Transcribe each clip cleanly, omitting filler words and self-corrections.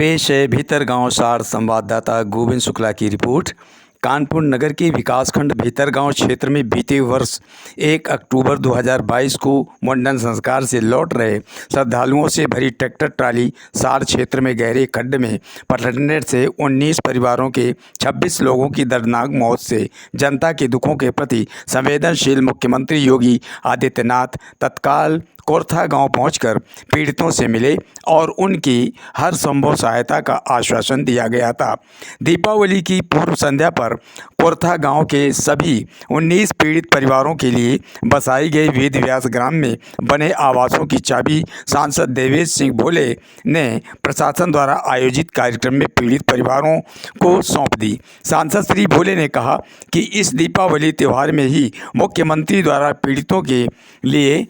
पेश है भीतरगांव सार संवाददाता गोविंद शुक्ला की रिपोर्ट। कानपुर नगर के विकासखंड भीतरगांव क्षेत्र में बीते वर्ष 1 अक्टूबर 2022 को मुंडन संस्कार से लौट रहे श्रद्धालुओं से भरी ट्रैक्टर ट्राली सार क्षेत्र में गहरे खड्ड में पलटने से 19 परिवारों के 26 लोगों की दर्दनाक मौत से जनता के दुखों के प्रति संवेदनशील मुख्यमंत्री योगी आदित्यनाथ तत्काल कोरथा गांव पहुंचकर पीड़ितों से मिले और उनकी हर संभव सहायता का आश्वासन दिया गया था। दीपावली की पूर्व संध्या पर कोरथा गांव के सभी 19 पीड़ित परिवारों के लिए बसाई गई वेद व्यास ग्राम में बने आवासों की चाबी सांसद देवेश सिंह भोले ने प्रशासन द्वारा आयोजित कार्यक्रम में पीड़ित परिवारों को सौंप दी। सांसद श्री भोले ने कहा कि इस दीपावली त्यौहार में ही मुख्यमंत्री द्वारा पीड़ितों के लिए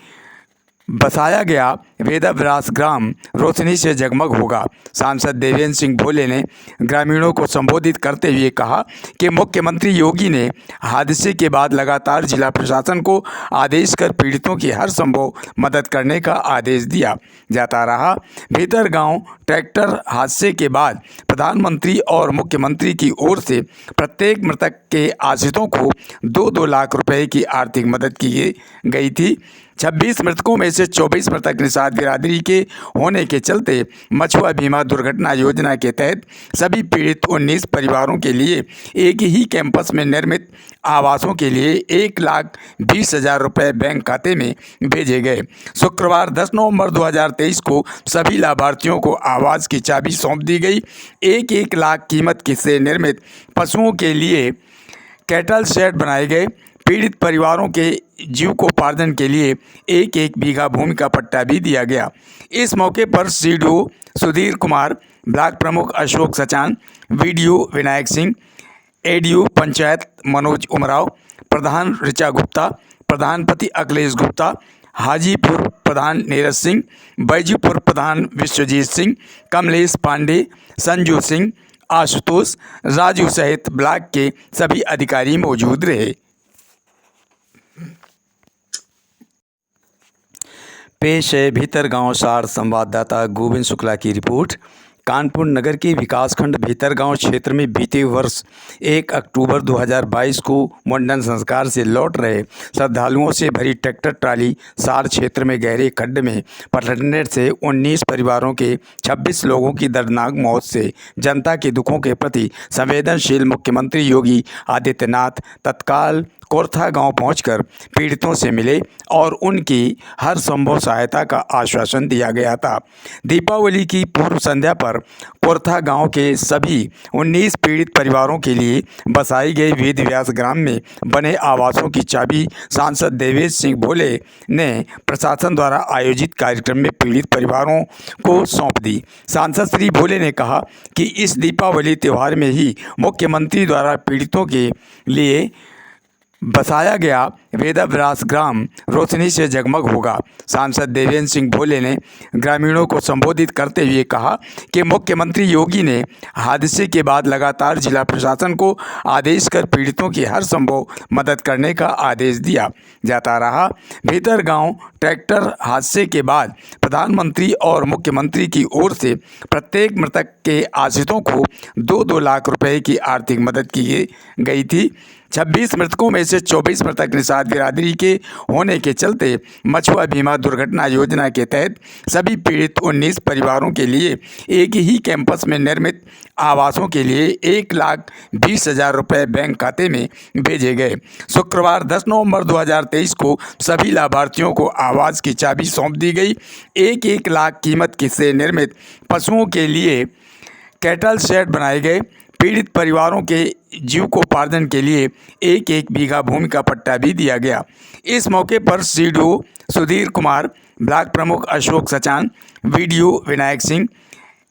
बसाया गया वेदव्यास ग्राम रोशनी से जगमग होगा। सांसद देवेंद्र सिंह भोले ने ग्रामीणों को संबोधित करते हुए कहा कि मुख्यमंत्री योगी ने हादसे के बाद लगातार जिला प्रशासन को आदेश कर पीड़ितों की हर संभव मदद करने का आदेश दिया जाता रहा। भीतरगांव ट्रैक्टर हादसे के बाद प्रधानमंत्री और मुख्यमंत्री की ओर से प्रत्येक मृतक के आश्रितों को 2-2 लाख रुपए की आर्थिक मदद की गई थी। 26 मृतकों में से 24 मृतक निषाद बिरादरी के होने के चलते मछुआ बीमा दुर्घटना योजना के तहत सभी पीड़ित 19 परिवारों के लिए एक ही कैंपस में निर्मित आवासों के लिए 1,20,000 रुपये बैंक खाते में भेजे गए। शुक्रवार 10 नवंबर 2023 को सभी लाभार्थियों को आवास की चाबी सौंप दी गई। 1-1 लाख कीमत से निर्मित पशुओं के लिए कैटल शेड बनाए गए। पीड़ित परिवारों के जीविकोपार्जन के लिए 1-1 बीघा भूमि का पट्टा भी दिया गया। इस मौके पर सीडीओ सुधीर कुमार, ब्लॉक प्रमुख अशोक सचान, वीडियो विनायक सिंह, एडीओ पंचायत मनोज उमराव, प्रधान ऋचा गुप्ता, प्रधानपति अखिलेश गुप्ता, हाजीपुर प्रधान नीरज सिंह, बैजूपुर प्रधान विश्वजीत सिंह, कमलेश पांडे, संजू सिंह, आशुतोष, राजू सहित ब्लॉक के सभी अधिकारी मौजूद रहे। पेश है भीतरगांव सार संवाददाता गोविंद शुक्ला की रिपोर्ट। कानपुर नगर के विकासखंड भीतरगांव क्षेत्र में बीते वर्ष 1 अक्टूबर 2022 को मुंडन संस्कार से लौट रहे श्रद्धालुओं से भरी ट्रैक्टर ट्राली सार क्षेत्र में गहरे खड्ड में पलटने से 19 परिवारों के 26 लोगों की दर्दनाक मौत से जनता के दुखों के प्रति संवेदनशील मुख्यमंत्री योगी आदित्यनाथ तत्काल कोरथा गांव पहुंचकर पीड़ितों से मिले और उनकी हर संभव सहायता का आश्वासन दिया गया था। दीपावली की पूर्व संध्या पर कोरथा गांव के सभी 19 पीड़ित परिवारों के लिए बसाई गई वेद व्यास ग्राम में बने आवासों की चाबी सांसद देवेश सिंह भोले ने प्रशासन द्वारा आयोजित कार्यक्रम में पीड़ित परिवारों को सौंप दी। सांसद श्री भोले ने कहा कि इस दीपावली त्यौहार में ही मुख्यमंत्री द्वारा पीड़ितों के लिए बसाया गया वेदव्यास ग्राम रोशनी से जगमग होगा। सांसद देवेंद्र सिंह भोले ने ग्रामीणों को संबोधित करते हुए कहा कि मुख्यमंत्री योगी ने हादसे के बाद लगातार जिला प्रशासन को आदेश कर पीड़ितों की हर संभव मदद करने का आदेश दिया जाता रहा। भीतरगांव ट्रैक्टर हादसे के बाद प्रधानमंत्री और मुख्यमंत्री की ओर से प्रत्येक मृतक के आश्रितों को 2-2 लाख रुपए की आर्थिक मदद की गई थी। 26 मृतकों में से 24 मृतक निषाद बिरादरी के होने के चलते मछुआ बीमा दुर्घटना योजना के तहत सभी पीड़ित 19 परिवारों के लिए एक ही कैंपस में निर्मित आवासों के लिए 1,20,000 रुपये बैंक खाते में भेजे गए। शुक्रवार 10 नवंबर 2023 को सभी लाभार्थियों को आवास की चाबी सौंप दी गई। 1-1 लाख कीमत से निर्मित पशुओं के लिए कैटल शेड बनाए गए। पीड़ित परिवारों के जीविकोपार्जन के लिए 1-1 बीघा भूमि का पट्टा भी दिया गया। इस मौके पर सीडीओ सुधीर कुमार, ब्लॉक प्रमुख अशोक सचान, वीडियो विनायक सिंह,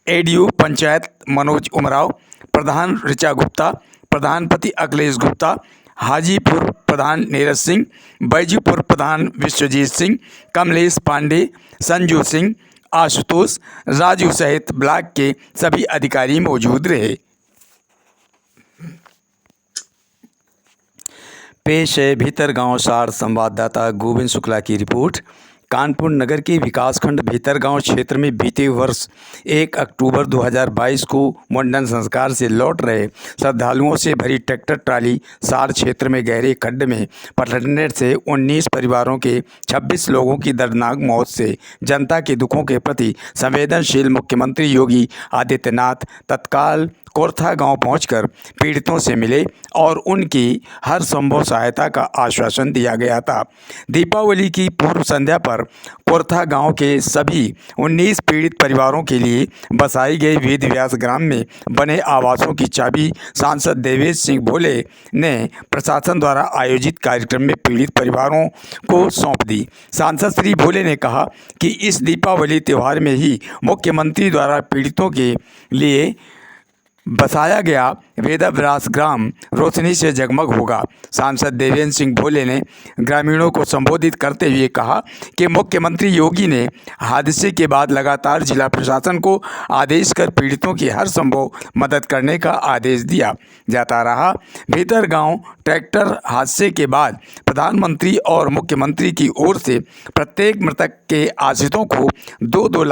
एडीओ पंचायत मनोज उमराव, प्रधान ऋचा गुप्ता, प्रधानपति अखिलेश गुप्ता, हाजीपुर प्रधान नीरज सिंह, बैजूपुर प्रधान विश्वजीत सिंह, कमलेश पांडे, संजू सिंह, आशुतोष, राजू सहित ब्लॉक के सभी अधिकारी मौजूद रहे। पेश है भीतरगांव सार संवाददाता गोविंद शुक्ला की रिपोर्ट। कानपुर नगर के विकासखंड भीतरगांव क्षेत्र में बीते वर्ष 1 अक्टूबर 2022 को मुंडन संस्कार से लौट रहे श्रद्धालुओं से भरी ट्रैक्टर ट्राली सार क्षेत्र में गहरे खड्ड में पलटने से 19 परिवारों के 26 लोगों की दर्दनाक मौत से जनता के दुखों के प्रति संवेदनशील मुख्यमंत्री योगी आदित्यनाथ तत्काल कोरथा गांव पहुंचकर पीड़ितों से मिले और उनकी हर संभव सहायता का आश्वासन दिया गया था। दीपावली की पूर्व संध्या पर कोरथा गांव के सभी 19 पीड़ित परिवारों के लिए बसाई गई वेद व्यास ग्राम में बने आवासों की चाबी सांसद देवेश सिंह भोले ने प्रशासन द्वारा आयोजित कार्यक्रम में पीड़ित परिवारों को सौंप दी। सांसद श्री भोले ने कहा कि इस दीपावली त्यौहार में ही मुख्यमंत्री द्वारा पीड़ितों के लिए बसाया गया वेदव्यास ग्राम रोशनी से जगमग होगा। सांसद देवेंद्र सिंह भोले ने ग्रामीणों को संबोधित करते हुए कहा कि मुख्यमंत्री योगी ने हादसे के बाद लगातार जिला प्रशासन को आदेश कर पीड़ितों की हर संभव मदद करने का आदेश दिया जाता रहा। भीतरगांव ट्रैक्टर हादसे के बाद प्रधानमंत्री और मुख्यमंत्री की ओर से प्रत्येक मृतक के आश्रितों को 2-2 लाख